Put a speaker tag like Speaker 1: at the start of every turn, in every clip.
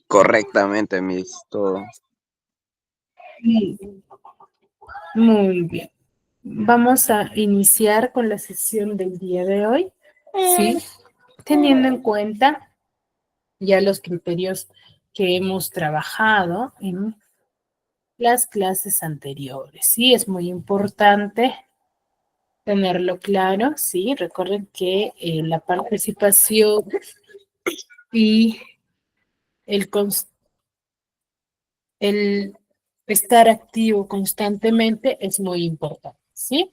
Speaker 1: Correctamente, Miss, todo.
Speaker 2: Muy bien. Vamos a iniciar con la sesión del día de hoy, ¿sí? Teniendo en cuenta ya los criterios que hemos trabajado en las clases anteriores, ¿sí? Es muy importante tenerlo claro, ¿sí? Recuerden que la participación y el, el estar activo constantemente es muy importante, ¿sí?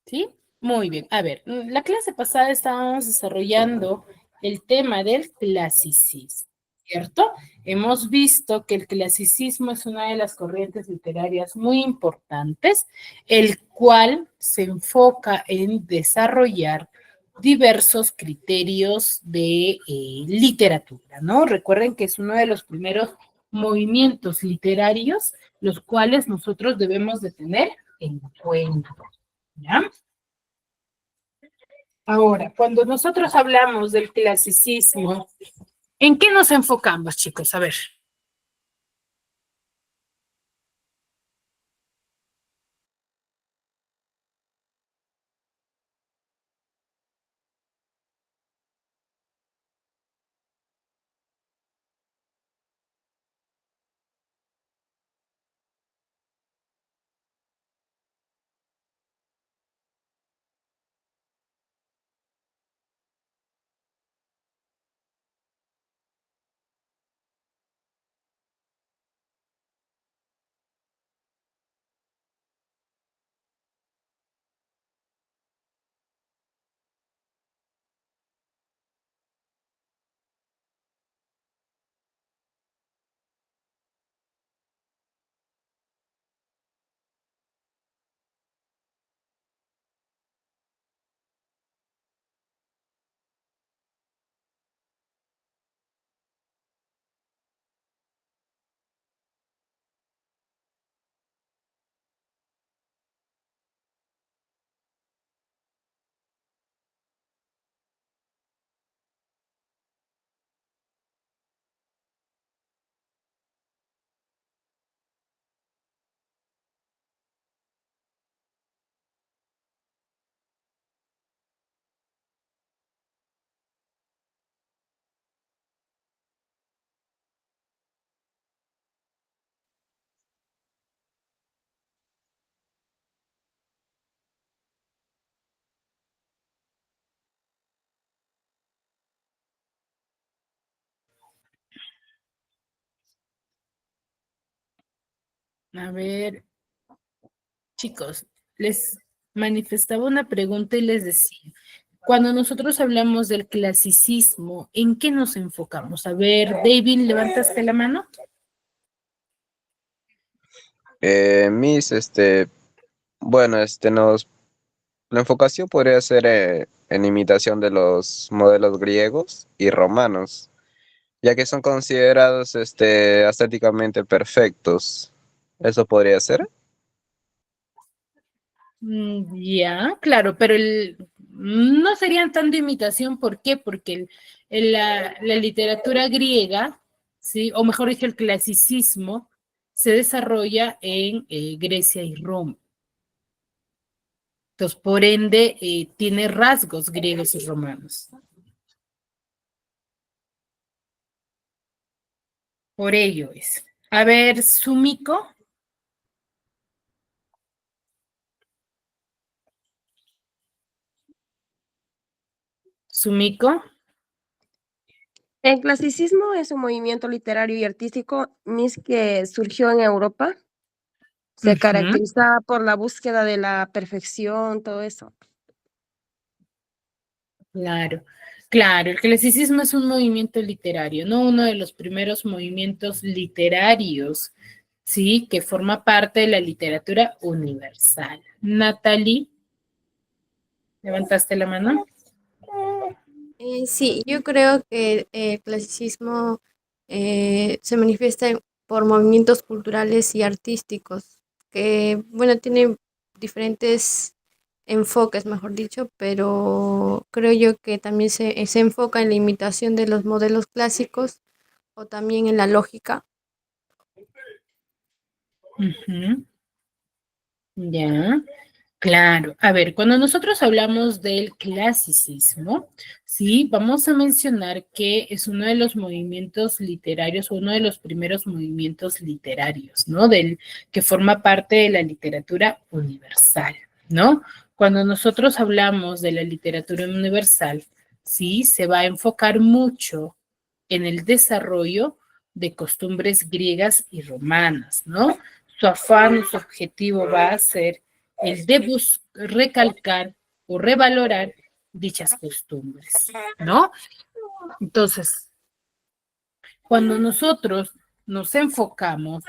Speaker 2: ¿Sí? Muy bien. A ver, la clase pasada estábamos desarrollando el tema del clasicismo, ¿cierto? Hemos visto que el clasicismo es una de las corrientes literarias muy importantes, el cual se enfoca en desarrollar diversos criterios de literatura, ¿no? Recuerden que es uno de los primeros movimientos literarios, los cuales nosotros debemos de tener en cuenta. ¿Ya? Ahora, cuando nosotros hablamos del clasicismo, ¿en qué nos enfocamos, chicos? A ver. A ver, chicos, les manifestaba una pregunta y les decía, cuando nosotros hablamos del clasicismo, ¿en qué nos enfocamos? A ver, David, ¿levantaste la mano?
Speaker 1: Miss, bueno, la enfocación podría ser en imitación de los modelos griegos y romanos, ya que son considerados estéticamente perfectos. ¿Eso podría ser?
Speaker 2: Ya, claro, pero no serían tanto imitación, ¿por qué? Porque la literatura griega, ¿sí? O mejor dicho, el clasicismo se desarrolla en Grecia y Roma. Entonces, por ende, tiene rasgos griegos y romanos. Por ello es. A ver, Sumiko. Sumiko.
Speaker 3: El clasicismo es un movimiento literario y artístico que surgió en Europa. Se
Speaker 2: Ujú.
Speaker 3: caracteriza por la búsqueda de la perfección, todo eso.
Speaker 2: Claro, claro, el clasicismo es un movimiento literario, ¿no? Uno de los primeros movimientos literarios, ¿sí? Que forma parte de la literatura universal. Natalie, ¿levantaste la mano?
Speaker 4: Sí, yo creo que el clasicismo se manifiesta por movimientos culturales y artísticos, que, bueno, tiene diferentes enfoques, mejor dicho, pero creo yo que también se enfoca en la imitación de los modelos clásicos o también en la lógica.
Speaker 2: Ujú. Ya. Claro, a ver, cuando nosotros hablamos del clasicismo, sí, vamos a mencionar que es uno de los movimientos literarios, uno de los primeros movimientos literarios, ¿no? Que forma parte de la literatura universal, ¿no? Cuando nosotros hablamos de la literatura universal, sí, se va a enfocar mucho en el desarrollo de costumbres griegas y romanas, ¿no? Su afán, su objetivo va a ser el de recalcar o revalorar dichas costumbres, ¿no? Entonces, cuando nosotros nos enfocamos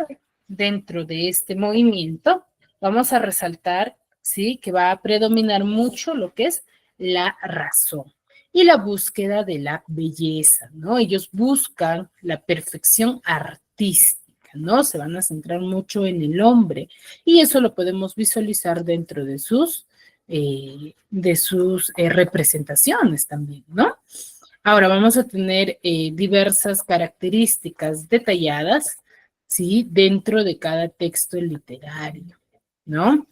Speaker 2: dentro de este movimiento, vamos a resaltar, ¿sí? Que va a predominar mucho lo que es la razón y la búsqueda de la belleza, ¿no? Ellos buscan la perfección artística, ¿no? Se van a centrar mucho en el hombre y eso lo podemos visualizar dentro de sus representaciones también, ¿no? Ahora vamos a tener diversas características detalladas, ¿sí? Dentro de cada texto literario, ¿no?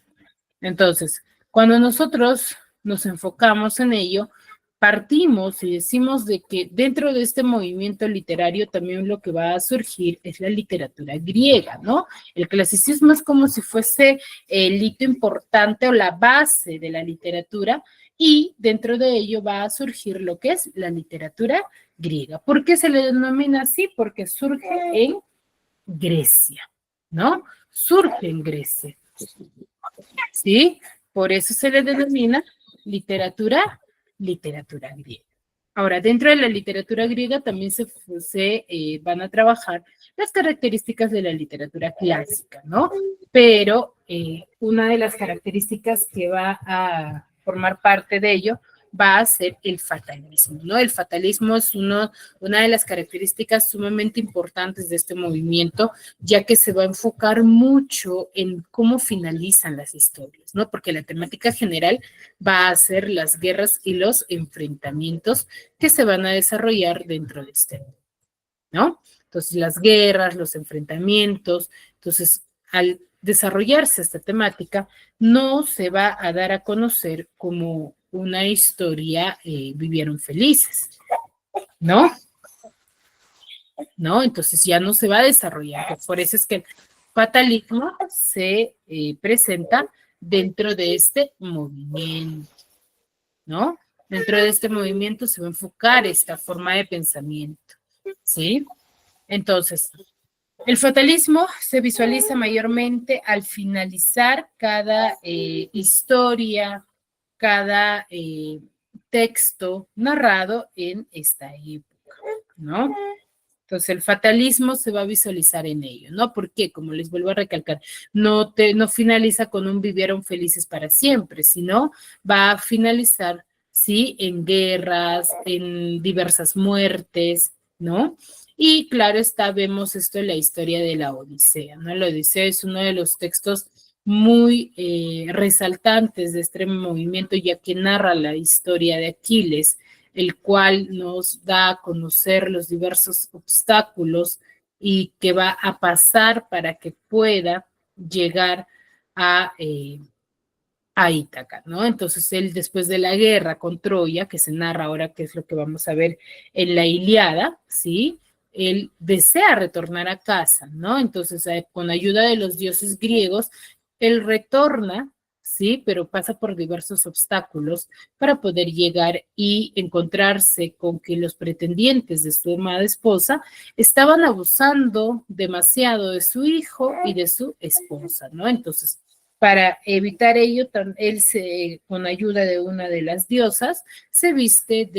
Speaker 2: Entonces, cuando nosotros nos enfocamos en ello, partimos y decimos de que dentro de este movimiento literario también lo que va a surgir es la literatura griega, ¿no? El clasicismo es como si fuese el hito importante o la base de la literatura y dentro de ello va a surgir lo que es la literatura griega. ¿Por qué se le denomina así? Porque surge en Grecia, ¿no? Surge en Grecia. ¿Sí? Por eso se le denomina literatura griega. Ahora, dentro de la literatura griega también se van a trabajar las características de la literatura clásica, ¿no? Pero una de las características que va a formar parte de ello va a ser el fatalismo, ¿no? El fatalismo es una de las características sumamente importantes de este movimiento, ya que se va a enfocar mucho en cómo finalizan las historias, ¿no? Porque la temática general va a ser las guerras y los enfrentamientos que se van a desarrollar dentro de este mundo, ¿no? Entonces, las guerras, los enfrentamientos, entonces, al desarrollarse esta temática, no se va a dar a conocer como una historia vivieron felices, ¿no? ¿No? Entonces ya no se va a desarrollar. Por eso es que el fatalismo se presenta dentro de este movimiento, ¿no? Dentro de este movimiento se va a enfocar esta forma de pensamiento, ¿sí? Entonces, el fatalismo se visualiza mayormente al finalizar cada historia, cada texto narrado en esta época, ¿no? Entonces, el fatalismo se va a visualizar en ello, ¿no? Porque, como les vuelvo a recalcar, no finaliza con un vivieron felices para siempre, sino va a finalizar, ¿sí? En guerras, en diversas muertes, ¿no? Y claro está, vemos esto en la historia de la Odisea, ¿no? La Odisea es uno de los textos muy resaltantes de este movimiento, ya que narra la historia de Aquiles, el cual nos da a conocer los diversos obstáculos y que va a pasar para que pueda llegar a Ítaca, ¿no? Entonces él después de la guerra con Troya, que se narra ahora, que es lo que vamos a ver en la Ilíada, ¿sí? Él desea retornar a casa, ¿no? Entonces con ayuda de los dioses griegos, él retorna, ¿sí? Pero pasa por diversos obstáculos para poder llegar y encontrarse con que los pretendientes de su amada esposa estaban abusando demasiado de su hijo y de su esposa, ¿no? Entonces, para evitar ello, él con ayuda de una de las diosas se viste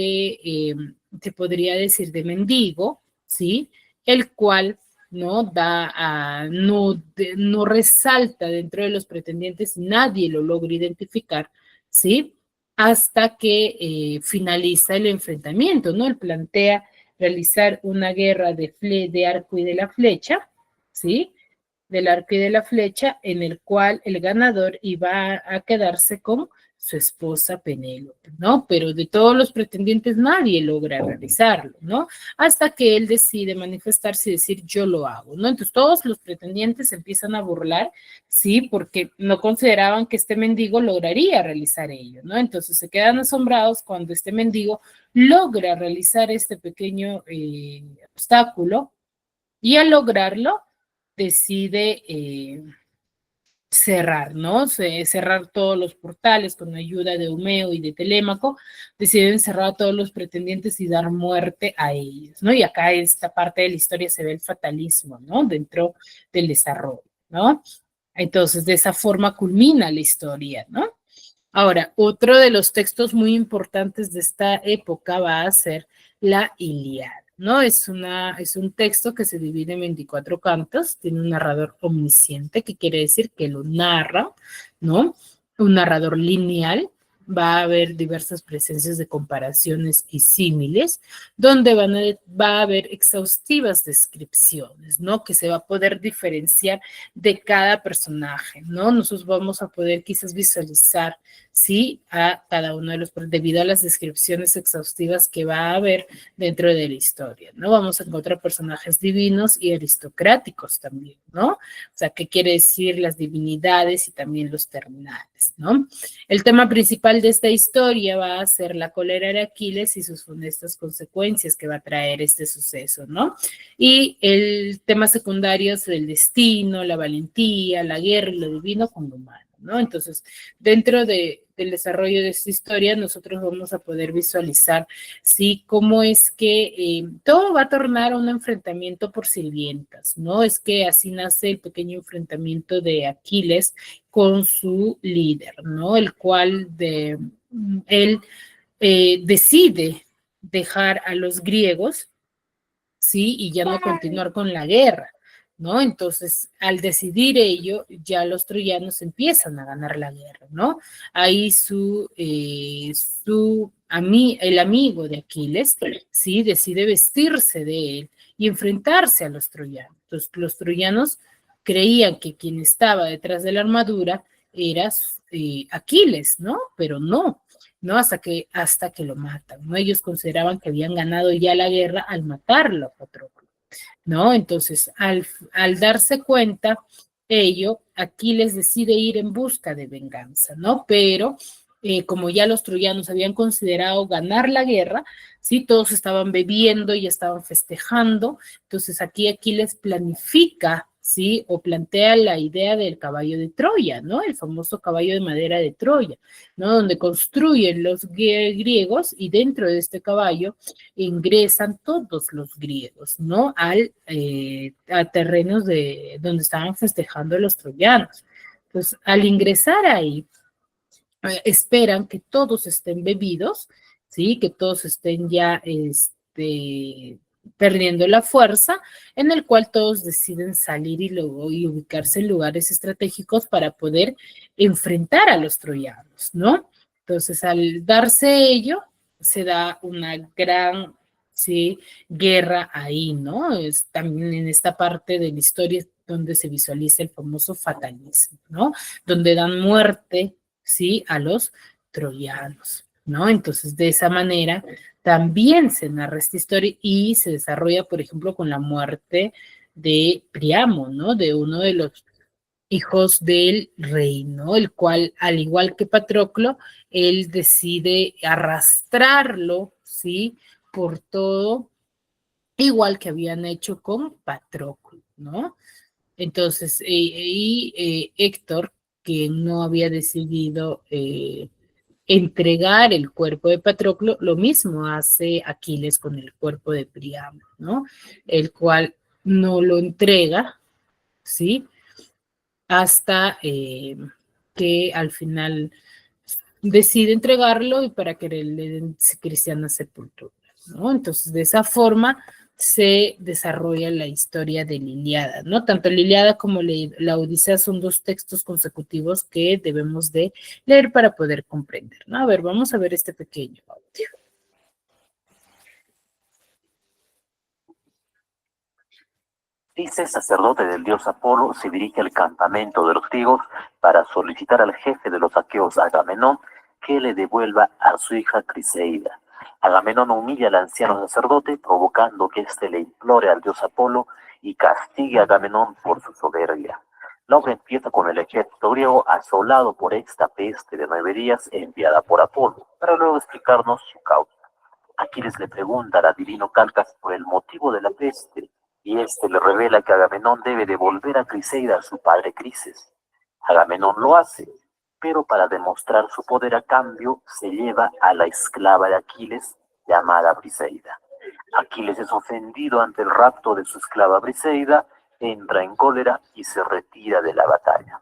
Speaker 2: se podría decir, de mendigo, ¿sí? El cual no resalta dentro de los pretendientes, nadie lo logra identificar, ¿sí? Hasta que finaliza el enfrentamiento, ¿no? Él plantea realizar una guerra de arco y de la flecha, ¿sí? Del arco y de la flecha, en el cual el ganador iba a quedarse con su esposa Penélope, ¿no? Pero de todos los pretendientes nadie logra realizarlo, ¿no? Hasta que él decide manifestarse y decir yo lo hago, ¿no? Entonces todos los pretendientes empiezan a burlar, ¿sí? Porque no consideraban que este mendigo lograría realizar ello, ¿no? Entonces se quedan asombrados cuando este mendigo logra realizar este pequeño obstáculo y al lograrlo decide cerrar, ¿no? Cerrar todos los portales con ayuda de Eumeo y de Telémaco, deciden cerrar a todos los pretendientes y dar muerte a ellos, ¿no? Y acá en esta parte de la historia se ve el fatalismo, ¿no? Dentro del desarrollo, ¿no? Entonces, de esa forma culmina la historia, ¿no? Ahora, otro de los textos muy importantes de esta época va a ser la Ilíada, ¿no? Es un texto que se divide en 24 cantos, tiene un narrador omnisciente, que quiere decir que lo narra, ¿no? Un narrador lineal, va a haber diversas presencias de comparaciones y símiles, donde va a haber exhaustivas descripciones, ¿no? Que se va a poder diferenciar de cada personaje, ¿no? Nosotros vamos a poder quizás visualizar, ¿sí? A cada uno de los, debido a las descripciones exhaustivas que va a haber dentro de la historia, ¿no? Vamos a encontrar personajes divinos y aristocráticos también, ¿no? O sea, ¿qué quiere decir las divinidades y también los terminales, ¿no? El tema principal de esta historia va a ser la cólera de Aquiles y sus funestas consecuencias que va a traer este suceso, ¿no? Y el tema secundario es el destino, la valentía, la guerra y lo divino con lo humano, ¿no? Entonces, dentro del desarrollo de esta historia, nosotros vamos a poder visualizar, ¿sí? Cómo es que todo va a tornar a un enfrentamiento por sirvientas, ¿no? Es que así nace el pequeño enfrentamiento de Aquiles con su líder, ¿no? El cual él decide dejar a los griegos, ¿sí? Y ya no continuar con la guerra, ¿no? Entonces, al decidir ello, ya los troyanos empiezan a ganar la guerra, ¿no? Ahí el amigo de Aquiles, ¿sí? Decide vestirse de él y enfrentarse a los troyanos. Entonces, los troyanos creían que quien estaba detrás de la armadura era Aquiles, ¿no? Pero no. ¿No? Hasta que lo matan, ¿no? Ellos consideraban que habían ganado ya la guerra al matarlo a Patroclo, ¿no? Entonces, al darse cuenta ello, Aquiles decide ir en busca de venganza, ¿no? Pero como ya los troyanos habían considerado ganar la guerra, ¿sí? Todos estaban bebiendo y estaban festejando, entonces aquí Aquiles planifica, ¿sí? O plantea la idea del caballo de Troya, ¿no? El famoso caballo de madera de Troya, ¿no? Donde construyen los griegos y dentro de este caballo ingresan todos los griegos, ¿no? A terrenos donde estaban festejando los troyanos. Entonces, al ingresar ahí, esperan que todos estén bebidos, ¿sí? Que todos estén ya perdiendo la fuerza, en el cual todos deciden salir y ubicarse en lugares estratégicos para poder enfrentar a los troyanos, ¿no? Entonces, al darse ello, se da una gran ¿sí? Guerra ahí, ¿no? Es también en esta parte de la historia donde se visualiza el famoso fatalismo, ¿no? Donde dan muerte, ¿sí? A los troyanos, ¿no? Entonces, de esa manera también se narra esta historia y se desarrolla, por ejemplo, con la muerte de Priamo, ¿no? De uno de los hijos del rey, ¿no? El cual, al igual que Patroclo, él decide arrastrarlo, ¿sí? Por todo, igual que habían hecho con Patroclo, ¿no? Entonces, Héctor, que no había decidido entregar el cuerpo de Patroclo, lo mismo hace Aquiles con el cuerpo de Priamo, ¿no? El cual no lo entrega, ¿sí? Hasta que al final decide entregarlo y para que le den cristiana sepultura, ¿no? Entonces, de esa forma se desarrolla la historia de la Ilíada, ¿no? Tanto la Ilíada como la Odisea son dos textos consecutivos que debemos de leer para poder comprender, ¿no? A ver, vamos a ver este pequeño audio.
Speaker 5: Dice sacerdote del dios Apolo, se dirige al campamento de los griegos para solicitar al jefe de los aqueos, Agamenón, que le devuelva a su hija Criseida. Agamenón humilla al anciano sacerdote, provocando que éste le implore al dios Apolo y castigue a Agamenón por su soberbia. La obra empieza con el ejército griego asolado por esta peste de 9 días enviada por Apolo, para luego explicarnos su causa. Aquiles le pregunta al adivino Calcas por el motivo de la peste, y este le revela que Agamenón debe devolver a Criseida a su padre Crises. Agamenón lo hace, pero para demostrar su poder a cambio se lleva a la esclava de Aquiles llamada Briseida. Aquiles es ofendido ante el rapto de su esclava Briseida, entra en cólera y se retira de la batalla.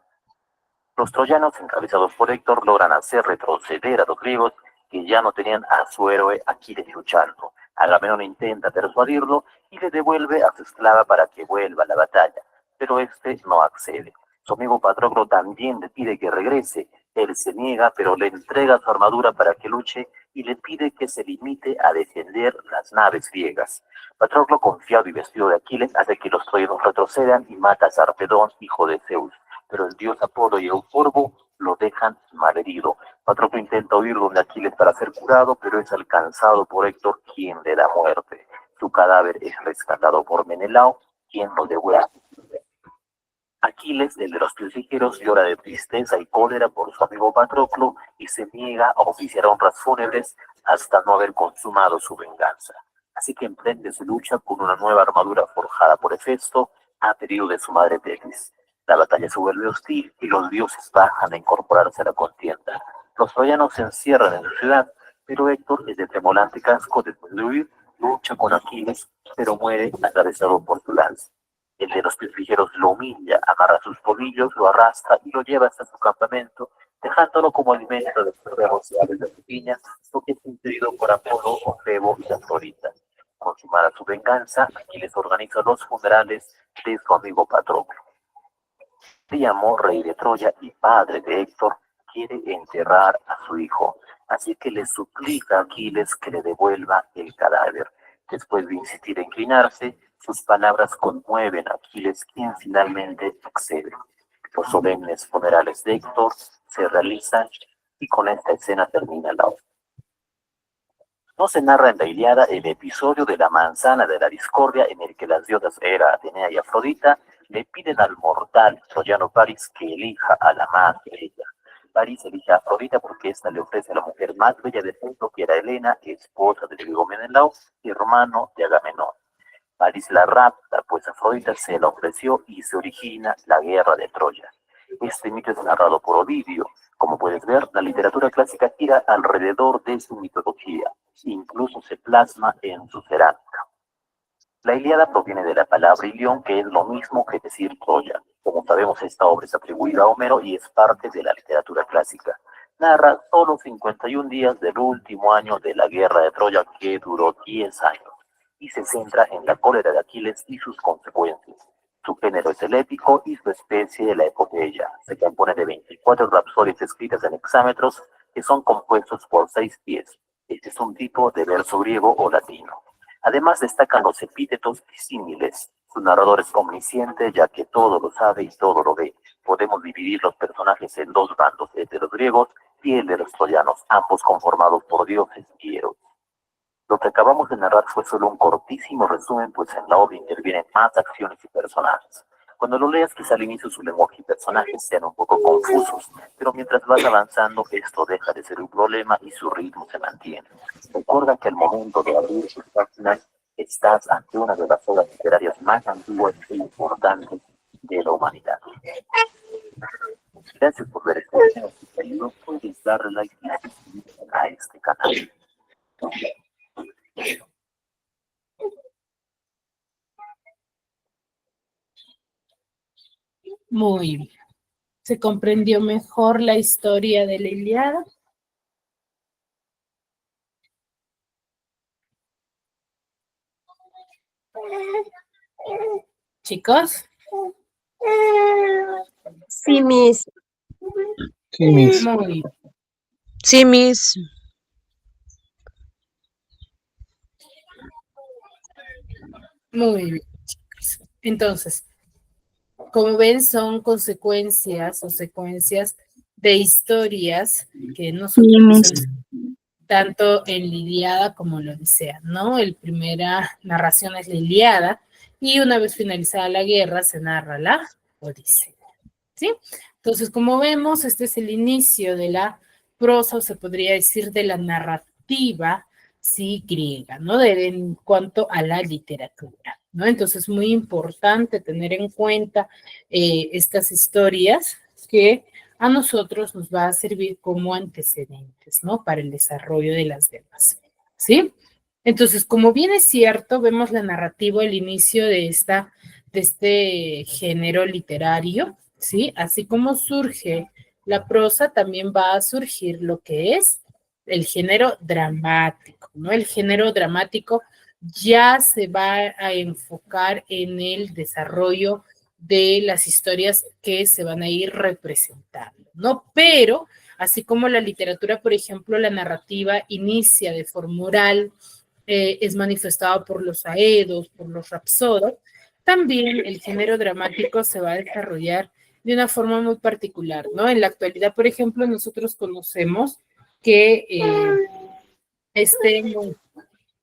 Speaker 5: Los troyanos, encabezados por Héctor, logran hacer retroceder a los griegos que ya no tenían a su héroe Aquiles luchando. Agamenón intenta persuadirlo y le devuelve a su esclava para que vuelva a la batalla, pero este no accede. Su amigo Patroclo también le pide que regrese. Él se niega, pero le entrega su armadura para que luche y le pide que se limite a defender las naves griegas. Patroclo, confiado y vestido de Aquiles, hace que los troyanos retrocedan y mata a Sarpedón, hijo de Zeus. Pero el dios Apolo y Euforbo lo dejan malherido. Patroclo intenta huir donde Aquiles para ser curado, pero es alcanzado por Héctor, quien le da muerte. Su cadáver es rescatado por Menelao, quien lo devuelve. Aquiles, el de los pies ligeros, llora de tristeza y cólera por su amigo Patroclo y se niega a oficiar honras fúnebres hasta no haber consumado su venganza. Así que emprende su lucha con una nueva armadura forjada por Hefesto a pedido de su madre Teclis. La batalla se vuelve hostil y los dioses bajan a incorporarse a la contienda. Los troyanos se encierran en su ciudad, pero Héctor, el de tremolante casco, después de huir, lucha con Aquiles, pero muere atravesado por su lanza. El de los pies ligeros lo humilla, agarra sus tobillos, lo arrastra y lo lleva hasta su campamento, dejándolo como alimento de los perros y aves de rapiña, lo que es impedido por Apolo, Febo y Afrodita. Consumada su venganza, Aquiles organiza los funerales de su amigo Patroclo. Príamo, rey de Troya y padre de Héctor, quiere enterrar a su hijo, así que le suplica a Aquiles que le devuelva el cadáver. Después de insistir en inclinarse, sus palabras conmueven a Aquiles, quien finalmente accede. Los solemnes funerales de Héctor se realizan y con esta escena termina la obra. No se narra en la Ilíada el episodio de la manzana de la discordia en el que las diosas Hera, Atenea y Afrodita le piden al mortal troyano Paris que elija a la más bella. Paris elige a Afrodita porque ésta le ofrece a la mujer más bella del mundo, que era Helena, esposa del griego Menelao, hermano de Agamenón. Paris la rapta, pues Afrodita se la ofreció y se origina la guerra de Troya. Este mito es narrado por Ovidio. Como puedes ver, la literatura clásica gira alrededor de su mitología, incluso se plasma en su cerámica. La Ilíada proviene de la palabra Ilión, que es lo mismo que decir Troya. Como sabemos, esta obra es atribuida a Homero y es parte de la literatura clásica. Narra solo 51 días del último año de la guerra de Troya, que duró 10 años, y se centra en la cólera de Aquiles y sus consecuencias. Su género es el épico y su especie la epopeya. Se compone de 24 rapsodias escritas en hexámetros que son compuestos por 6 pies. Este es un tipo de verso griego o latino. Además destacan los epítetos y símiles. Su narrador es omnisciente, ya que todo lo sabe y todo lo ve. Podemos dividir los personajes en dos bandos, el de los griegos y el de los troyanos, ambos conformados por dioses y héroes. Lo que acabamos de narrar fue solo un cortísimo resumen, pues en la obra intervienen más acciones y personajes. Cuando lo leas, quizá al inicio su lenguaje y personajes sean un poco confusos, pero mientras vas avanzando, esto deja de ser un problema y su ritmo se mantiene. Recuerda que al momento de abrir sus páginas, estás ante una de las obras literarias más antiguas e importantes de la humanidad. Gracias por ver este video. Si te ayudó, puedes darle like y suscribirte a este canal.
Speaker 2: Muy bien. ¿Se comprendió mejor la historia de la Ilíada? Chicos,
Speaker 3: Sí, Miss.
Speaker 6: Sí, Miss.
Speaker 2: muy bien.
Speaker 7: Sí, Miss.
Speaker 2: Muy bien, chicos. Entonces, como ven, son consecuencias o secuencias de historias que nosotros
Speaker 6: Miss.
Speaker 2: tanto en la Ilíada como en la Odisea, ¿no? La primera narración es la Ilíada y una vez finalizada la guerra se narra la Odisea, ¿sí? Entonces, como vemos, este es el inicio de la prosa, o se podría decir de la narrativa, sí, griega, ¿no? En cuanto a la literatura, ¿no? Entonces, muy importante tener en cuenta estas historias que a nosotros nos va a servir como antecedentes, ¿no? Para el desarrollo de las demás, ¿sí? Entonces, como bien es cierto, vemos la narrativa, el inicio de este género literario, ¿sí? Así como surge la prosa, también va a surgir lo que es el género dramático, ¿no? El género dramático ya se va a enfocar en el desarrollo de las historias que se van a ir representando, ¿no? Pero, así como la literatura, por ejemplo, la narrativa inicia de forma oral, es manifestado por los aedos, por los rapsodos, también el género dramático se va a desarrollar de una forma muy particular, ¿no? En la actualidad, por ejemplo, nosotros conocemos que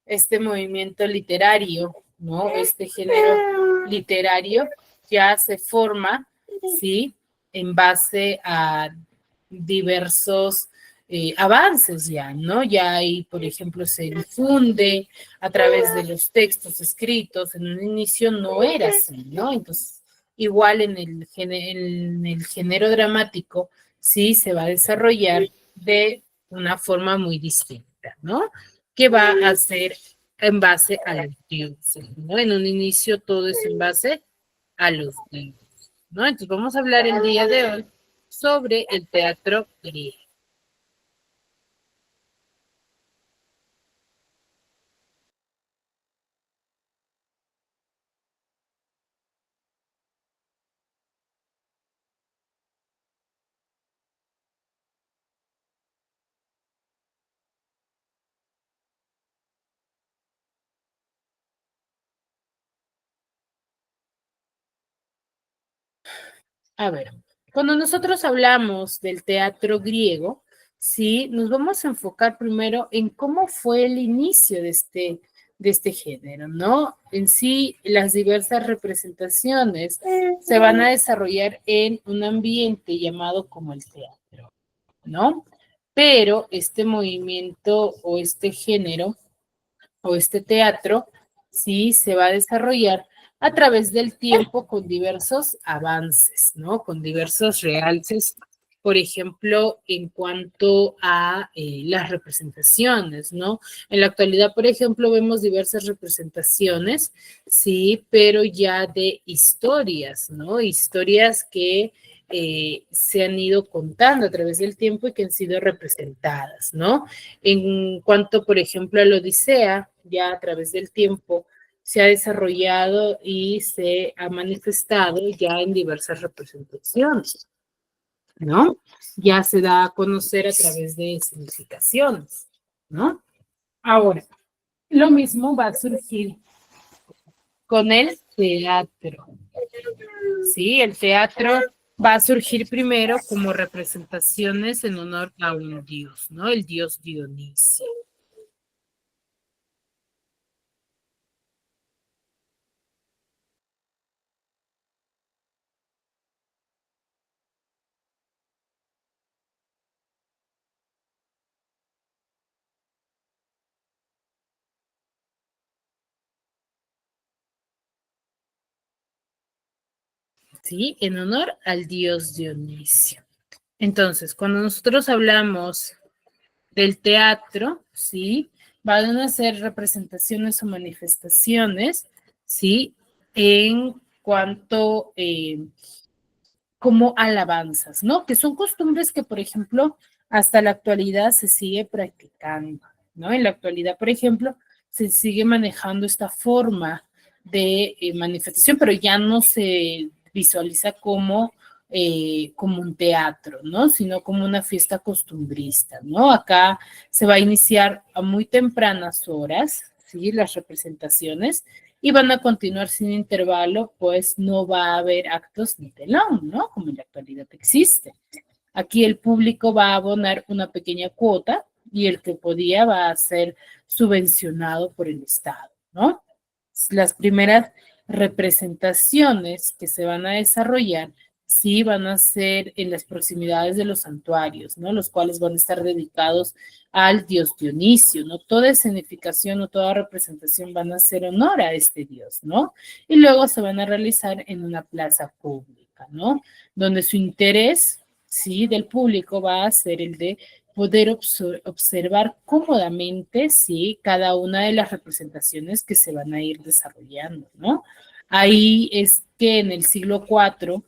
Speaker 2: este movimiento literario, ¿no? Este género literario ya se forma, ¿sí? En base a diversos avances ya, ¿no? Ya ahí, por ejemplo, se difunde a través de los textos escritos. En un inicio no era así, ¿no? Entonces, igual en el género dramático, sí se va a desarrollar de una forma muy distinta, ¿no? Que va a ser en base a los dioses, ¿no? En un inicio todo es en base a los dioses, ¿no? Entonces vamos a hablar el día de hoy sobre el teatro griego. A ver, cuando nosotros hablamos del teatro griego, sí, nos vamos a enfocar primero en cómo fue el inicio de este género, ¿no? En sí, las diversas representaciones se van a desarrollar en un ambiente llamado como el teatro, ¿no? Pero este movimiento o este género o este teatro, sí, se va a desarrollar a través del tiempo con diversos avances, ¿no? Con diversos realces, por ejemplo, en cuanto a las representaciones, ¿no? En la actualidad, por ejemplo, vemos diversas representaciones, sí, pero ya de historias, ¿no? Historias que se han ido contando a través del tiempo y que han sido representadas, ¿no? En cuanto, por ejemplo, a la Odisea, ya a través del tiempo se ha desarrollado y se ha manifestado ya en diversas representaciones, ¿no? Ya se da a conocer a través de significaciones, ¿no? Ahora, Lo mismo va a surgir con el teatro. Sí, el teatro va a surgir primero como representaciones en honor a un dios, ¿no? El dios Dionisio. ¿Sí? En honor al dios Dionisio. Entonces, cuando nosotros hablamos del teatro, ¿sí? Van a ser representaciones o manifestaciones, ¿sí? En cuanto como alabanzas, ¿no? Que son costumbres que, por ejemplo, hasta la actualidad se sigue practicando, ¿no? En la actualidad, por ejemplo, se sigue manejando esta forma de manifestación, pero ya no se visualiza como un teatro, ¿no? Sino como una fiesta costumbrista, ¿no? Acá se va a iniciar a muy tempranas horas, ¿sí? Las representaciones y van a continuar sin intervalo, pues no va a haber actos ni telón, ¿no? Como en la actualidad existe. Aquí el público va a abonar una pequeña cuota y el que podía va a ser subvencionado por el Estado, ¿no? Las primeras representaciones que se van a desarrollar sí van a ser en las proximidades de los santuarios, ¿no? Los cuales van a estar dedicados al dios Dionisio, ¿no? Toda escenificación o toda representación van a hacer honor a este dios, ¿no? Y luego se van a realizar en una plaza pública, ¿no? Donde su interés, sí, del público va a ser el de poder observar cómodamente, sí, cada una de las representaciones que se van a ir desarrollando, ¿no? Ahí es que en el siglo IV,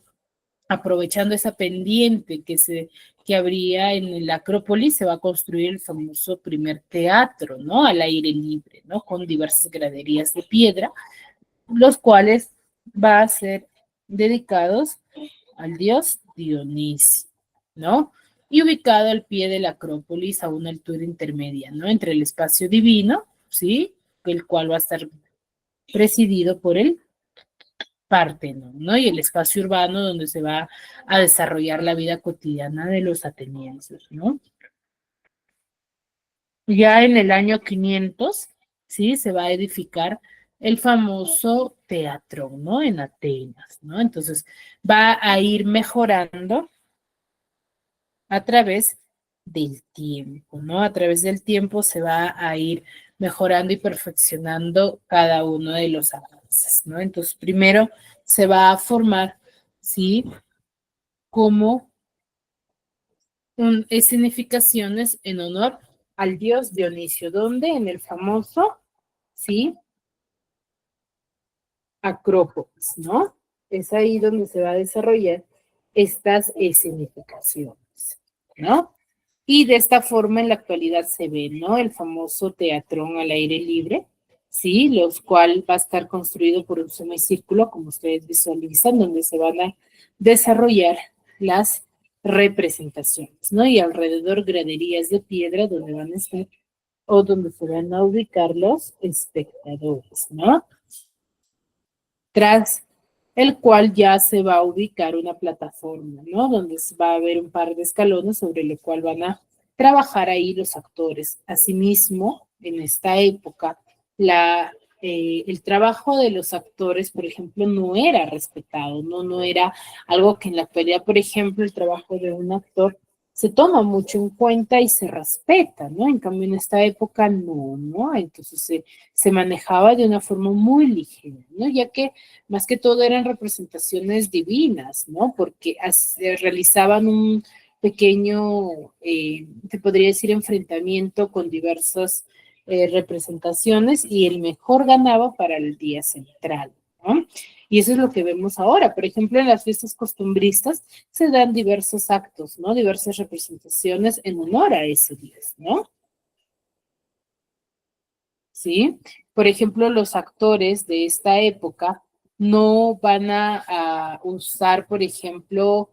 Speaker 2: aprovechando esa pendiente que habría en la Acrópolis, se va a construir el famoso primer teatro, ¿no? Al aire libre, ¿no? Con diversas graderías de piedra, los cuales va a ser dedicados al dios Dionisio, ¿no? Y ubicado al pie de la Acrópolis a una altura intermedia, ¿no? Entre el espacio divino, ¿sí? El cual va a estar presidido por el Partenón, ¿no? Y el espacio urbano donde se va a desarrollar la vida cotidiana de los atenienses, ¿no? Ya en el año 500, ¿sí? Se va a edificar el famoso teatro, ¿no? En Atenas, ¿no? Entonces va a ir mejorando a través del tiempo, ¿no? A través del tiempo se va a ir mejorando y perfeccionando cada uno de los avances, ¿no? Entonces, primero se va a formar, ¿sí? Como escenificaciones en honor al dios Dionisio, donde en el famoso, ¿sí? Acrópolis, ¿no? Es ahí donde se va a desarrollar estas escenificaciones, ¿no? Y de esta forma en la actualidad se ve, ¿no? El famoso teatrón al aire libre, ¿sí? Los cual va a estar construido por un semicírculo, como ustedes visualizan, donde se van a desarrollar las representaciones, ¿no? Y alrededor graderías de piedra donde van a estar o donde se van a ubicar los espectadores, ¿no? Tras el cual ya se va a ubicar una plataforma, ¿no? Donde va a haber un par de escalones sobre el cual van a trabajar ahí los actores. Asimismo, en esta época, el trabajo de los actores, por ejemplo, no era respetado, no era algo que en la actualidad, por ejemplo, el trabajo de un actor se toma mucho en cuenta y se respeta, ¿no? En cambio, en esta época no. Entonces se manejaba de una forma muy ligera, ¿no? Ya que más que todo eran representaciones divinas, ¿no? Porque realizaban un pequeño, te podría decir, enfrentamiento con diversas representaciones y el mejor ganaba para el día central, ¿no? Y eso es lo que vemos ahora. Por ejemplo, en las fiestas costumbristas se dan diversos actos, ¿no? Diversas representaciones en honor a ese día, ¿no? ¿Sí? Por ejemplo, los actores de esta época no van a usar, por ejemplo,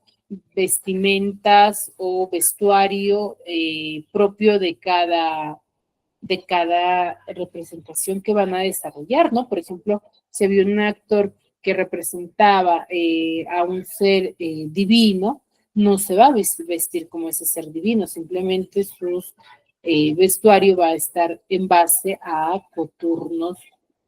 Speaker 2: vestimentas o vestuario propio de cada representación que van a desarrollar, ¿no? Por ejemplo, se vio un actor que representaba a un ser divino, no se va a vestir como ese ser divino, simplemente su vestuario va a estar en base a coturnos,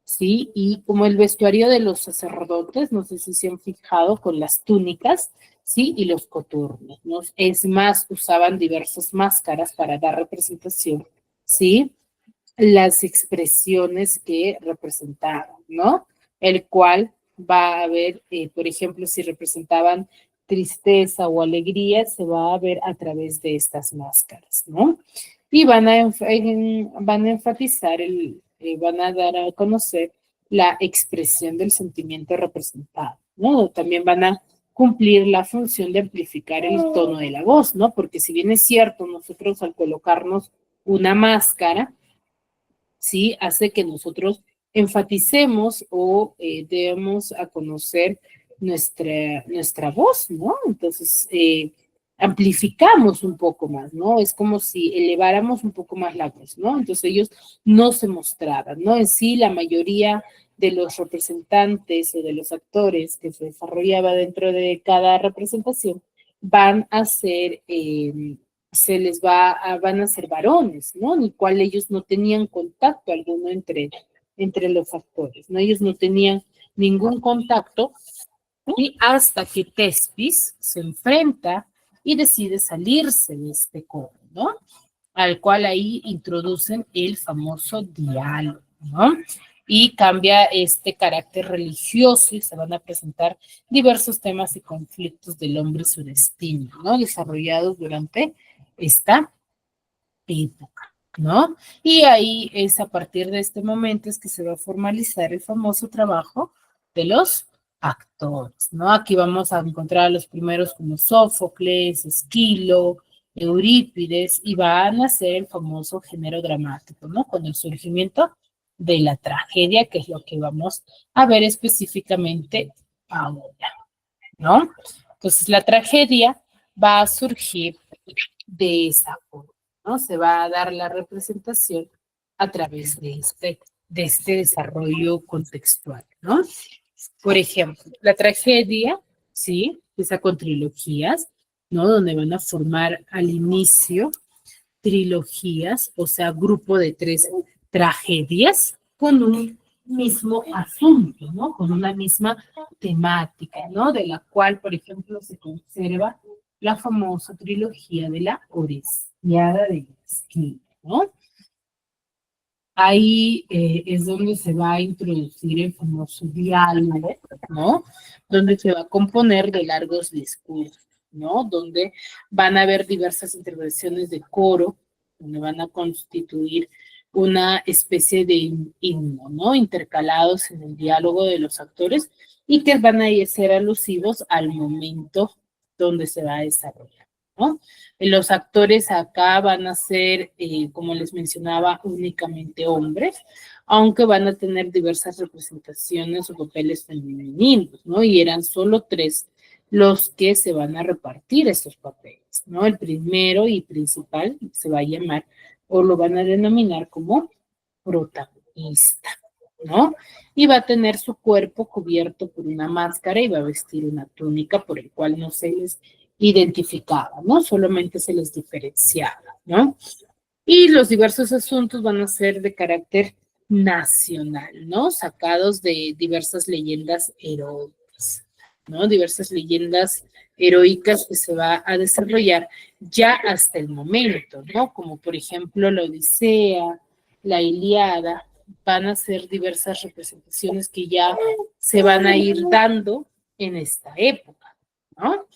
Speaker 2: ¿sí? Y como el vestuario de los sacerdotes, no sé si se han fijado con las túnicas, ¿sí? Y los coturnos, ¿no? Es más, usaban diversas máscaras para dar representación, ¿sí? Las expresiones que representaban, ¿no? El cual va a ver, por ejemplo, si representaban tristeza o alegría, se va a ver a través de estas máscaras, ¿no? Y van a enfatizar, van a dar a conocer la expresión del sentimiento representado, ¿no? También van a cumplir la función de amplificar el tono de la voz, ¿no? Porque si bien es cierto, nosotros al colocarnos una máscara, ¿sí? Hace que nosotros enfaticemos o demos a conocer nuestra voz, ¿no? Entonces, amplificamos un poco más, ¿no? Es como si eleváramos un poco más la voz, ¿no? Entonces ellos no se mostraban, ¿no? En sí, la mayoría de los representantes o de los actores que se desarrollaba dentro de cada representación van a ser van a ser varones, ¿no? En el cual ellos no tenían contacto alguno entre los actores, ¿no? Ellos no tenían ningún contacto y hasta que Tespis se enfrenta y decide salirse de este coro, ¿no? Al cual ahí introducen el famoso diálogo, ¿no? Y cambia este carácter religioso y se van a presentar diversos temas y conflictos del hombre y su destino, ¿no? Desarrollados durante esta época, ¿no? Y ahí es a partir de este momento es que se va a formalizar el famoso trabajo de los actores, ¿no? Aquí vamos a encontrar a los primeros como Sófocles, Esquilo, Eurípides, y van a ser el famoso género dramático, ¿no? Con el surgimiento de la tragedia, que es lo que vamos a ver específicamente ahora, ¿no? Entonces, la tragedia va a surgir de esa forma, ¿no? Se va a dar la representación a través de este desarrollo contextual, ¿no? Por ejemplo, la tragedia, ¿sí? Empieza con trilogías, ¿no? Donde van a formar al inicio trilogías, o sea, grupo de 3 tragedias con un mismo asunto, ¿no? Con una misma temática, ¿no? De la cual, por ejemplo, se conserva la famosa trilogía de la Orestiada de Esquilo, ¿no? Ahí es donde se va a introducir el famoso diálogo, ¿no? Donde se va a componer de largos discursos, ¿no? Donde van a haber diversas intervenciones de coro, donde van a constituir una especie de himno, ¿no? Intercalados en el diálogo de los actores y que van a ser alusivos al momento donde se va a desarrollar, ¿no? Los actores acá van a ser, como les mencionaba, únicamente hombres, aunque van a tener diversas representaciones o papeles femeninos, ¿no? Y eran solo 3 los que se van a repartir esos papeles, ¿no? El primero y principal se va a llamar o lo van a denominar como protagonista, ¿no? Y va a tener su cuerpo cubierto por una máscara y va a vestir una túnica por el cual no se les identificaba, ¿no? Solamente se les diferenciaba, ¿no? Y los diversos asuntos van a ser de carácter nacional, ¿no? Sacados de diversas leyendas heroicas, ¿no? Diversas leyendas heroicas que se va a desarrollar ya hasta el momento, ¿no? Como por ejemplo la Odisea, la Ilíada, van a ser diversas representaciones que ya se van a ir dando en esta época, ¿no?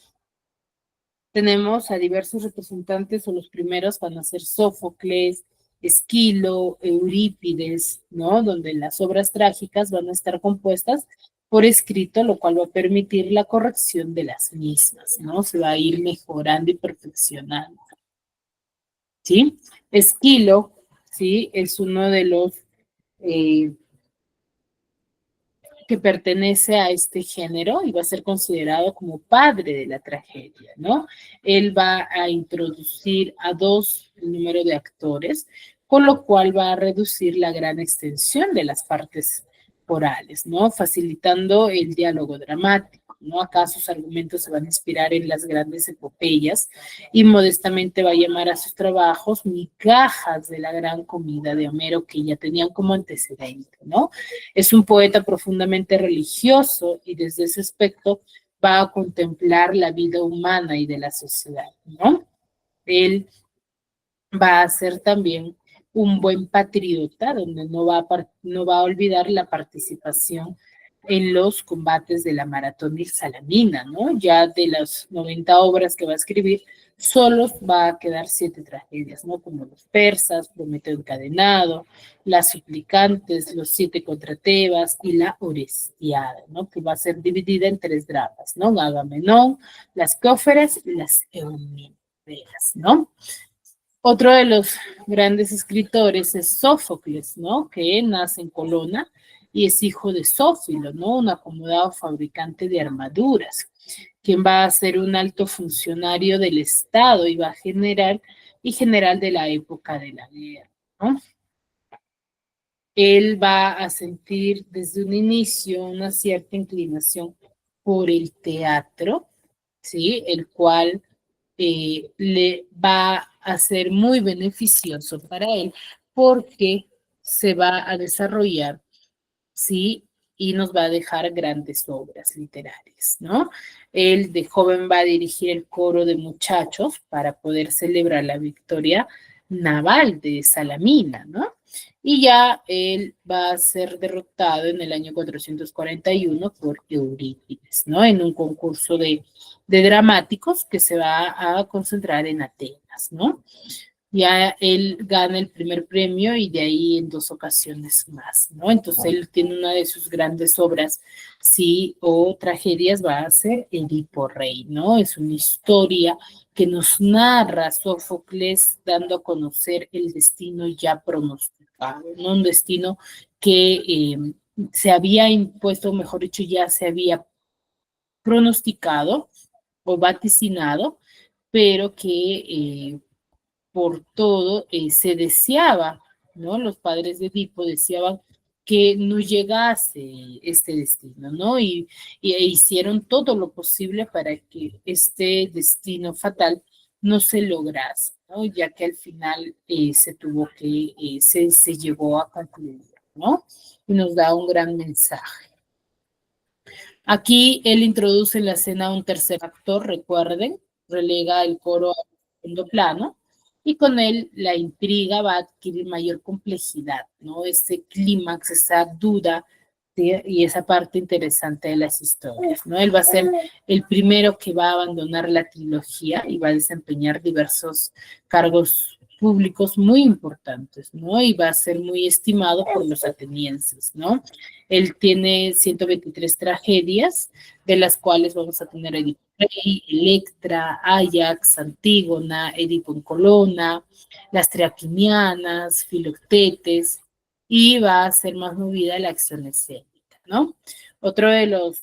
Speaker 2: Tenemos a diversos representantes, o los primeros van a ser Sófocles, Esquilo, Eurípides, ¿no? Donde las obras trágicas van a estar compuestas por escrito, lo cual va a permitir la corrección de las mismas, ¿no? Se va a ir mejorando y perfeccionando, ¿sí? Esquilo, ¿sí? Es uno de los que pertenece a este género y va a ser considerado como padre de la tragedia, ¿no? Él va a introducir a 2 el número de actores con lo cual va a reducir la gran extensión de las partes orales, ¿no? Facilitando el diálogo dramático, ¿no? Acá sus argumentos se van a inspirar en las grandes epopeyas y modestamente va a llamar a sus trabajos migajas de la gran comida de Homero que ya tenían como antecedente, ¿no? Es un poeta profundamente religioso y desde ese aspecto va a contemplar la vida humana y de la sociedad, ¿no? Él va a ser también un buen patriota, donde no va a olvidar la participación en los combates de la maratón de Salamina, ¿no? Ya de las 90 obras que va a escribir, solo va a quedar 7 tragedias, ¿no? Como los persas, Prometeo encadenado, las suplicantes, los 7 contra Tebas y la Orestiada, ¿no? Que va a ser dividida en 3 dramas, ¿no? Agamenón, las Cóferas y las Eumenides, ¿no? Otro de los grandes escritores es Sófocles, ¿no? Que nace en Colona y es hijo de Sófilo, ¿no? Un acomodado fabricante de armaduras, quien va a ser un alto funcionario del Estado y va a general de la época de la guerra, ¿no? Él va a sentir desde un inicio una cierta inclinación por el teatro, ¿sí? El cual le va a ser muy beneficioso para él porque se va a desarrollar, ¿sí? Y nos va a dejar grandes obras literarias, ¿no? Él de joven va a dirigir el coro de muchachos para poder celebrar la victoria naval de Salamina, ¿no? Y ya él va a ser derrotado en el año 441 por Eurípides, ¿no? En un concurso de dramáticos que se va a concentrar en Atenas, ¿no? Ya él gana el primer premio y de ahí en 2 ocasiones más, ¿no? Entonces él tiene una de sus grandes obras, sí, o tragedias, va a ser Edipo Rey, ¿no? Es una historia que nos narra Sófocles dando a conocer el destino ya pronosticado, ¿no? Un destino que se había impuesto, mejor dicho, ya se había pronosticado o vaticinado, pero que por todo se deseaba, ¿no? Los padres de Edipo deseaban que no llegase este destino, ¿no? Y hicieron todo lo posible para que este destino fatal no se lograse, ¿no? Ya que al final se llegó a concluir, ¿no? Y nos da un gran mensaje. Aquí él introduce en la escena un tercer actor, recuerden, relega el coro a segundo plano, y con él la intriga va a adquirir mayor complejidad, ¿no? Ese clímax, esa duda, ¿sí? Y esa parte interesante de las historias, ¿no? Él va a ser el primero que va a abandonar la trilogía y va a desempeñar diversos cargos públicos muy importantes, ¿no? Y va a ser muy estimado por los atenienses, ¿no? Él tiene 123 tragedias, de las cuales vamos a tener Edipo Rey, Electra, Ajax, Antígona, Edipo en Colona, las Traquinianas, Filoctetes, y va a ser más movida la acción escénica, ¿no? Otro de los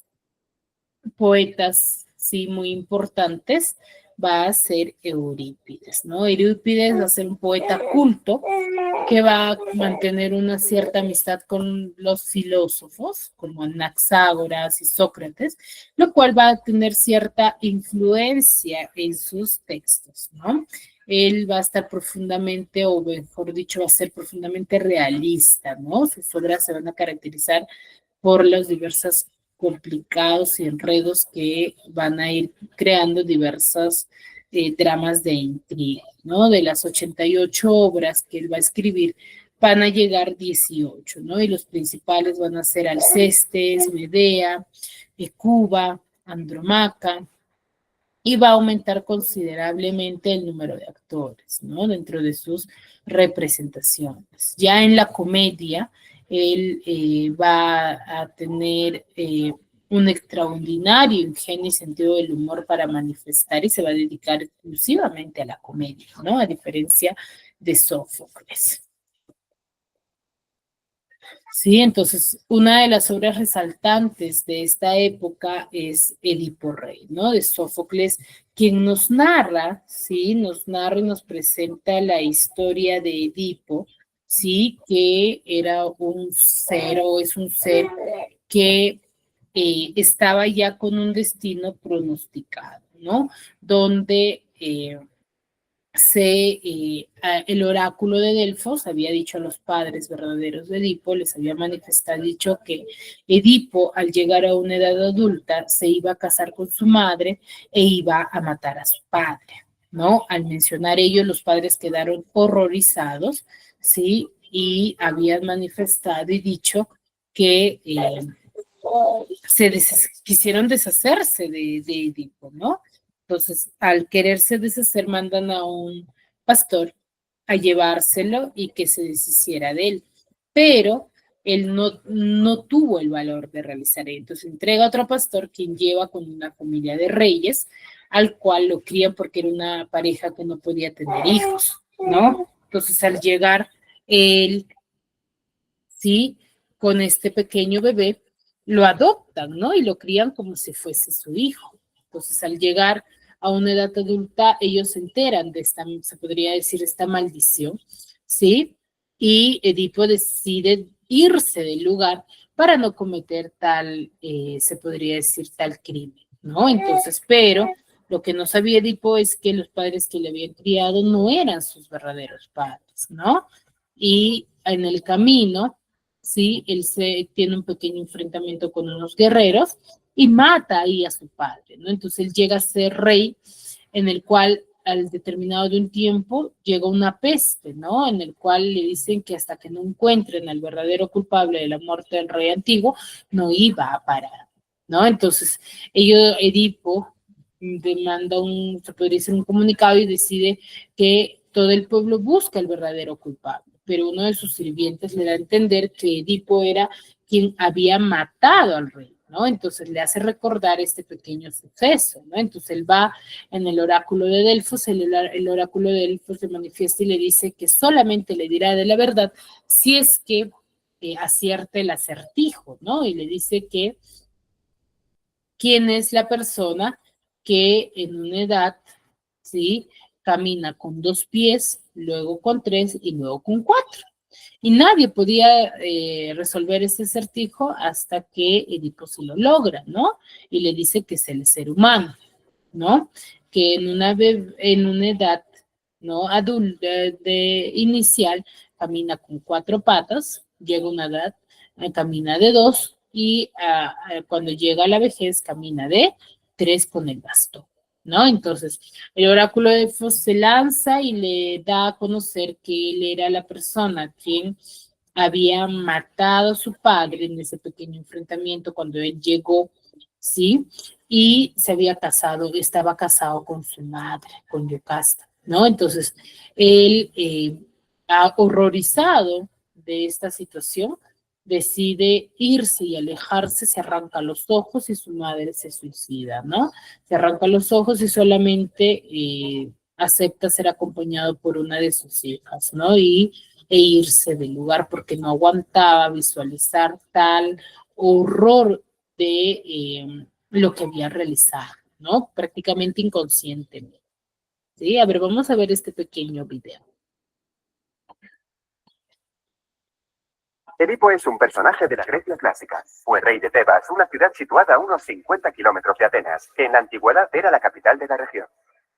Speaker 2: poetas, sí, muy importantes, va a ser Eurípides, ¿no? Eurípides va a ser un poeta culto que va a mantener una cierta amistad con los filósofos, como Anaxágoras y Sócrates, lo cual va a tener cierta influencia en sus textos, ¿no? Él va a estar profundamente, o mejor dicho, va a ser profundamente realista, ¿no? Sus obras se van a caracterizar por los diversos complicados y enredos que van a ir creando diversas dramas de intriga, ¿no? De las 88 obras que él va a escribir, van a llegar 18, ¿no? Y los principales van a ser Alcestes, Medea, Hecuba, Andromaca, y va a aumentar considerablemente el número de actores, ¿no? Dentro de sus representaciones. Ya en la comedia, él va a tener un extraordinario ingenio y sentido del humor para manifestar y se va a dedicar exclusivamente a la comedia, ¿no? A diferencia de Sófocles. Sí, entonces una de las obras resaltantes de esta época es Edipo Rey, ¿no? De Sófocles, quien nos narra, sí, nos narra y nos presenta la historia de Edipo sí, que era un ser o es un ser que estaba ya con un destino pronosticado, ¿no? Donde el oráculo de Delfos había dicho a los padres verdaderos de Edipo, les había manifestado, dicho que Edipo al llegar a una edad adulta se iba a casar con su madre e iba a matar a su padre, ¿no? Al mencionar ello, los padres quedaron horrorizados, ¿sí? Y habían manifestado y dicho que quisieron deshacerse de Edipo, ¿no? Entonces, al quererse deshacer, mandan a un pastor a llevárselo y que se deshiciera de él. Pero él no tuvo el valor de realizar ello. Entonces, entrega a otro pastor quien lleva con una familia de reyes, al cual lo crían porque era una pareja que no podía tener hijos, ¿no? Entonces, al llegar él, sí, con este pequeño bebé, lo adoptan, ¿no? Y lo crían como si fuese su hijo. Entonces, al llegar a una edad adulta, ellos se enteran de esta, se podría decir, esta maldición, ¿sí? Y Edipo decide irse del lugar para no cometer tal, se podría decir, tal crimen, ¿no? Entonces, pero lo que no sabía Edipo es que los padres que le habían criado no eran sus verdaderos padres, ¿no? Y en el camino, ¿sí? Él tiene un pequeño enfrentamiento con unos guerreros y mata ahí a su padre, ¿no? Entonces él llega a ser rey, en el cual al determinado de un tiempo llega una peste, ¿no? En el cual le dicen que hasta que no encuentren al verdadero culpable de la muerte del rey antiguo, no iba a parar, ¿no? Entonces, Edipo demanda se podría decir un comunicado y decide que todo el pueblo busca el verdadero culpable, pero uno de sus sirvientes le da a entender que Edipo era quien había matado al rey, ¿no? Entonces le hace recordar este pequeño suceso, ¿no? Entonces él va en el oráculo de Delfos, el oráculo de Delfos le manifiesta y le dice que solamente le dirá de la verdad si es que acierte el acertijo, ¿no? Y le dice que quién es la persona que en una edad, ¿sí? Camina con 2 pies, luego con 3 y luego con 4. Y nadie podía resolver ese acertijo hasta que Edipo se lo logra, ¿no? Y le dice que es el ser humano, ¿no? Que en una edad, ¿no? Adulta, inicial, camina con 4 patas, llega a una edad, camina de 2 y cuando llega a la vejez camina de 3 con el bastón, ¿no? Entonces, el oráculo de Delfos se lanza y le da a conocer que él era la persona quien había matado a su padre en ese pequeño enfrentamiento cuando él llegó, ¿sí? Y se había casado, estaba casado con su madre, con Yocasta, ¿no? Entonces, él, horrorizado de esta situación, decide irse y alejarse, se arranca los ojos y su madre se suicida, ¿no? Se arranca los ojos y solamente acepta ser acompañado por una de sus hijas, ¿no? E irse del lugar porque no aguantaba visualizar tal horror de lo que había realizado, ¿no? Prácticamente inconscientemente. ¿Sí? A ver, vamos a ver este pequeño video.
Speaker 8: Edipo es un personaje de la Grecia clásica. Fue rey de Tebas, una ciudad situada a unos 50 kilómetros de Atenas, que en la antigüedad era la capital de la región.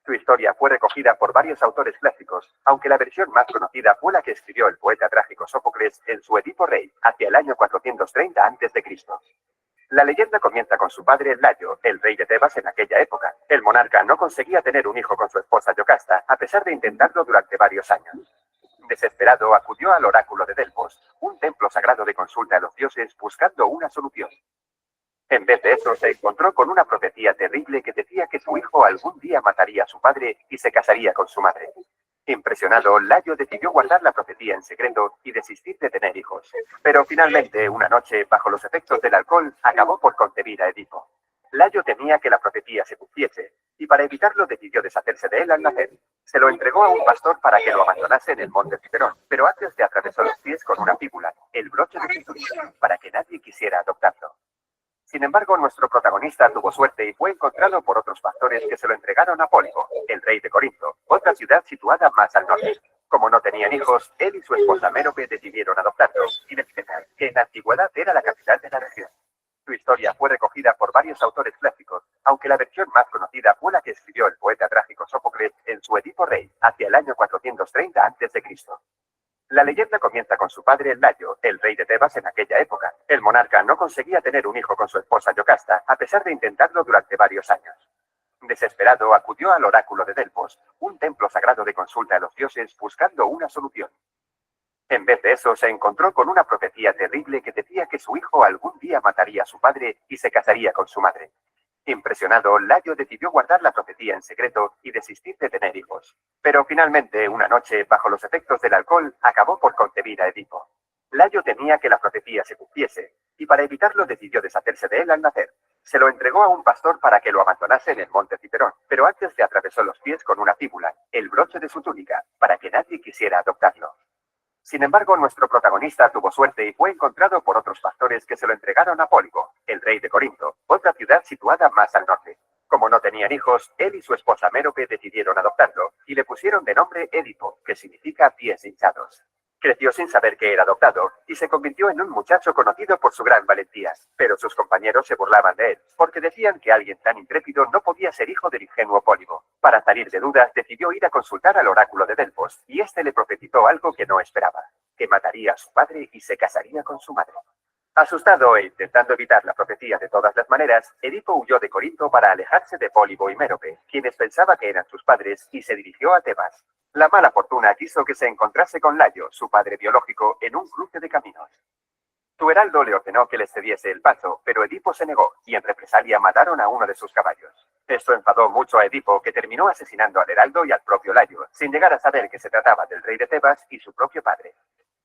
Speaker 8: Su historia fue recogida por varios autores clásicos, aunque la versión más conocida fue la que escribió el poeta trágico Sófocles en su Edipo Rey, hacia el año 430 a.C. La leyenda comienza con su padre Layo, el rey de Tebas en aquella época. El monarca no conseguía tener un hijo con su esposa Yocasta, a pesar de intentarlo durante varios años. Desesperado, acudió al oráculo de Delfos, un templo sagrado de consulta a los dioses, buscando una solución. En vez de eso, se encontró con una profecía terrible que decía que su hijo algún día mataría a su padre y se casaría con su madre. Impresionado, Layo decidió guardar la profecía en secreto y desistir de tener hijos. Pero finalmente, una noche, bajo los efectos del alcohol, acabó por concebir a Edipo. Layo temía que la profecía se cumpliese, y para evitarlo decidió deshacerse de él al nacer. Se lo entregó a un pastor para que lo abandonase en el monte Ciperón, pero antes le atravesó los pies con una fíbula, el broche de cinturilla, para que nadie quisiera adoptarlo. Sin embargo, nuestro protagonista tuvo suerte y fue encontrado por otros pastores que se lo entregaron a Pólibo, el rey de Corinto, otra ciudad situada más al norte. Como no tenían hijos, él y su esposa Mérope decidieron adoptarlo, y Bethlehem, que en la antigüedad era la capital de la región. Su historia fue recogida por varios autores clásicos, aunque la versión más conocida fue la que escribió el poeta trágico Sófocles en su Edipo Rey, hacia el año 430 a.C. La leyenda comienza con su padre Layo, el rey de Tebas en aquella época. El monarca no conseguía tener un hijo con su esposa Yocasta, a pesar de intentarlo durante varios años. Desesperado, acudió al oráculo de Delfos, un templo sagrado de consulta a los dioses, buscando una solución. En vez de eso, se encontró con una profecía terrible que decía que su hijo algún día mataría a su padre y se casaría con su madre. Impresionado, Layo decidió guardar la profecía en secreto y desistir de tener hijos. Pero finalmente, una noche, bajo los efectos del alcohol, acabó por concebir a Edipo. Layo temía que la profecía se cumpliese, y para evitarlo decidió deshacerse de él al nacer. Se lo entregó a un pastor para que lo abandonase en el monte Citerón, pero antes le atravesó los pies con una fíbula, el broche de su túnica, para que nadie quisiera adoptarlo. Sin embargo, nuestro protagonista tuvo suerte y fue encontrado por otros pastores que se lo entregaron a Pólibo, el rey de Corinto, otra ciudad situada más al norte. Como no tenían hijos, él y su esposa Mérope decidieron adoptarlo y le pusieron de nombre Edipo, que significa pies hinchados. Creció sin saber que era adoptado y se convirtió en un muchacho conocido por su gran valentía, pero sus compañeros se burlaban de él, porque decían que alguien tan intrépido no podía ser hijo del ingenuo Pólibo. Para salir de dudas, decidió ir a consultar al oráculo de Delfos, y este le profetizó algo que no esperaba, que mataría a su padre y se casaría con su madre. Asustado e intentando evitar la profecía de todas las maneras, Edipo huyó de Corinto para alejarse de Pólibo y Mérope, quienes pensaba que eran sus padres, y se dirigió a Tebas. La mala fortuna quiso que se encontrase con Layo, su padre biológico, en un cruce de caminos. Su heraldo le ordenó que les cediese el paso, pero Edipo se negó, y en represalia mataron a uno de sus caballos. Esto enfadó mucho a Edipo, que terminó asesinando al heraldo y al propio Layo, sin llegar a saber que se trataba del rey de Tebas y su propio padre.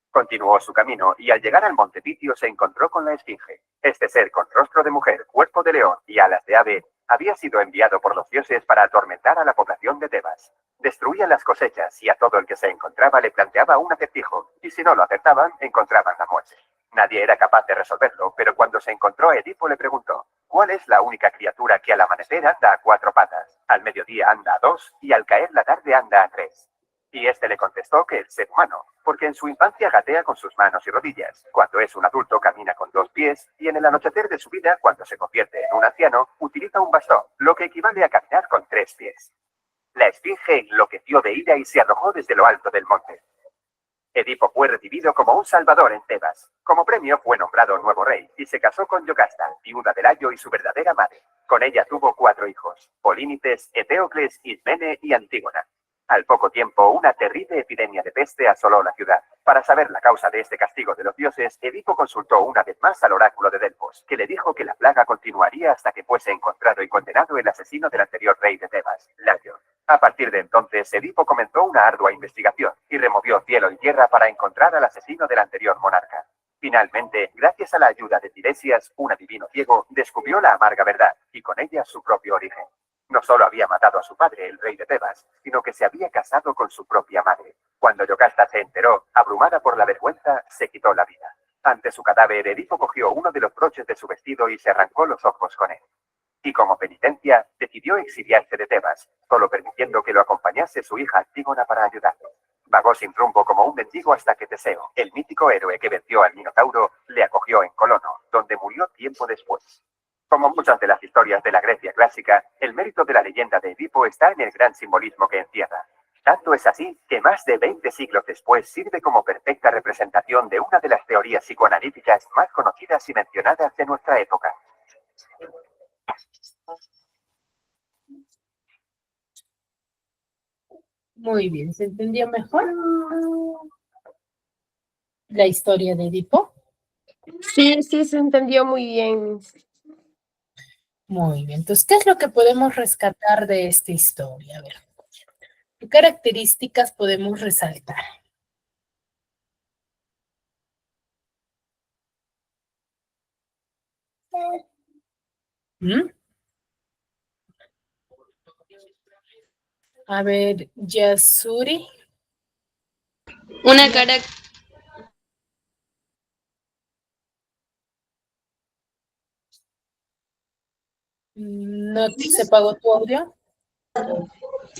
Speaker 8: Continuó su camino y al llegar al monte Pitio se encontró con la Esfinge. Este ser con rostro de mujer, cuerpo de león y alas de ave había sido enviado por los dioses para atormentar a la población de Tebas. Destruía las cosechas y a todo el que se encontraba le planteaba un acertijo, y si no lo acertaban, encontraban la muerte. Nadie era capaz de resolverlo, pero cuando se encontró Edipo le preguntó: ¿cuál es la única criatura que al amanecer anda a 4 patas, al mediodía anda a 2 y al caer la tarde anda a 3? Y este le contestó que el ser humano, porque en su infancia gatea con sus manos y rodillas, cuando es un adulto camina con 2 pies, y en el anochecer de su vida, cuando se convierte en un anciano, utiliza un bastón, lo que equivale a caminar con 3 pies. La Esfinge enloqueció de ira y se arrojó desde lo alto del monte. Edipo fue recibido como un salvador en Tebas. Como premio fue nombrado nuevo rey, y se casó con Yocasta, viuda de Layo y su verdadera madre. Con ella tuvo 4 hijos: Polínices, Eteocles, Ismene y Antígona. Al poco tiempo, una terrible epidemia de peste asoló la ciudad. Para saber la causa de este castigo de los dioses, Edipo consultó una vez más al oráculo de Delfos, que le dijo que la plaga continuaría hasta que fuese encontrado y condenado el asesino del anterior rey de Tebas, Layo. A partir de entonces, Edipo comenzó una ardua investigación y removió cielo y tierra para encontrar al asesino del anterior monarca. Finalmente, gracias a la ayuda de Tiresias, un adivino ciego, descubrió la amarga verdad, y con ella su propio origen. No solo había matado a su padre, el rey de Tebas, sino que se había casado con su propia madre. Cuando Yocasta se enteró, abrumada por la vergüenza, se quitó la vida. Ante su cadáver, Edipo cogió uno de los broches de su vestido y se arrancó los ojos con él. Y como penitencia, decidió exiliarse de Tebas, solo permitiendo que lo acompañase su hija Antígona para ayudarlo. Vagó sin rumbo como un mendigo hasta que Teseo, el mítico héroe que venció al Minotauro, le acogió en Colono, donde murió tiempo después. Como muchas de las historias de la Grecia clásica, el mérito de la leyenda de Edipo está en el gran simbolismo que encierra. Tanto es así que más de 20 siglos después sirve como perfecta representación de una de las teorías psicoanalíticas más conocidas y mencionadas de nuestra época.
Speaker 2: Muy bien, ¿se entendió mejor la historia de Edipo?
Speaker 3: Sí, se entendió muy bien.
Speaker 2: Muy bien, entonces, ¿qué es lo que podemos rescatar de esta historia? A ver, ¿qué características podemos resaltar? ¿Mm? A ver, Yasuri.
Speaker 7: Una cara,
Speaker 2: ¿No se apagó tu audio?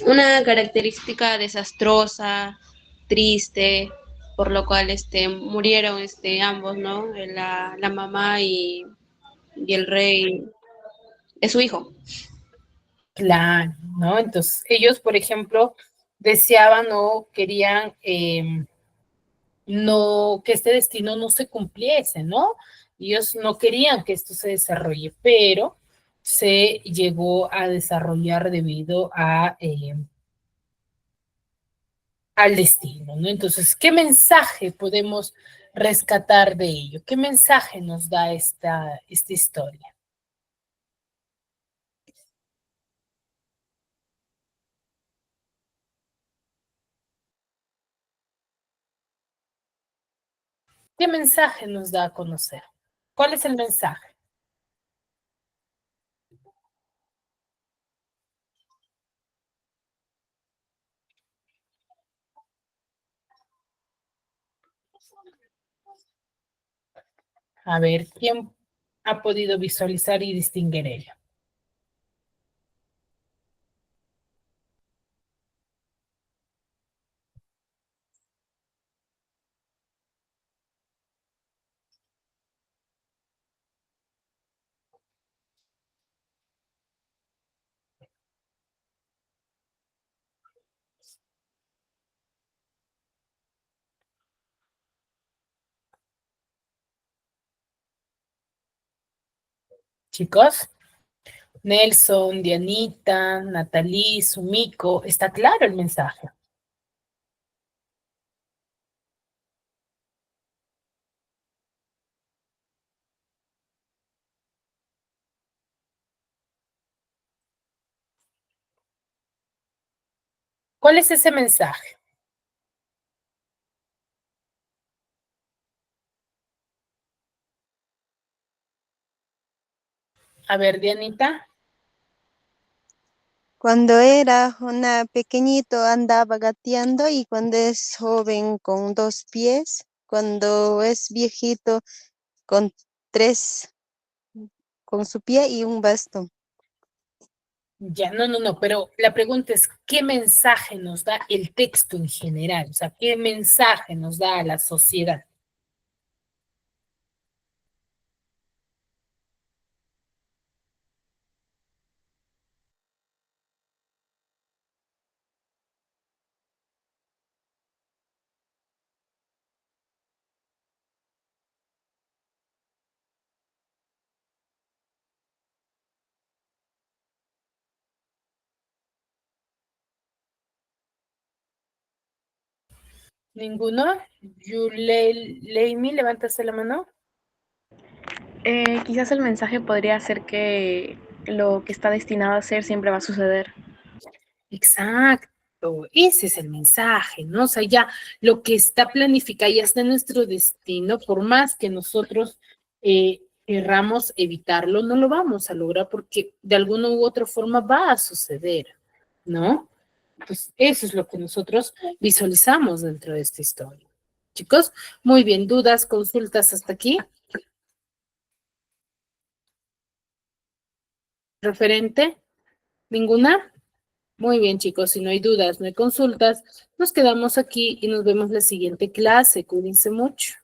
Speaker 7: una característica desastrosa, triste, por lo cual murieron ambos, ¿no? La mamá y el rey es su hijo.
Speaker 2: Claro, ¿no? Entonces, ellos, por ejemplo, deseaban o querían no, que este destino no se cumpliese, ¿no? Ellos no querían que esto se desarrolle, pero se llegó a desarrollar debido al destino, ¿no? Entonces, ¿qué mensaje podemos rescatar de ello? ¿Qué mensaje nos da esta historia? ¿Qué mensaje nos da a conocer? ¿Cuál es el mensaje? A ver, ¿quién ha podido visualizar y distinguir ello? Chicos, Nelson, Dianita, Natalie, Sumiko, ¿está claro el mensaje? ¿Cuál es ese mensaje? A ver, Dianita.
Speaker 9: Cuando era una pequeñito andaba gateando y cuando es joven con 2 pies, cuando es viejito con 3, con su pie y un bastón.
Speaker 2: Ya, no, pero la pregunta es, ¿qué mensaje nos da el texto en general? O sea, ¿qué mensaje nos da a la sociedad? ¿Ninguno? Leimi, levantaste la mano.
Speaker 10: Quizás el mensaje podría ser que lo que está destinado a ser siempre va a suceder.
Speaker 2: Exacto, ese es el mensaje, ¿no? O sea, ya lo que está planificado ya está en nuestro destino, por más que nosotros querramos evitarlo, no lo vamos a lograr porque de alguna u otra forma va a suceder, ¿no? Pues eso es lo que nosotros visualizamos dentro de esta historia. Chicos, muy bien, dudas, consultas hasta aquí. ¿Referente? ¿Ninguna? Muy bien, chicos, si no hay dudas, no hay consultas, nos quedamos aquí y nos vemos la siguiente clase. Cuídense mucho.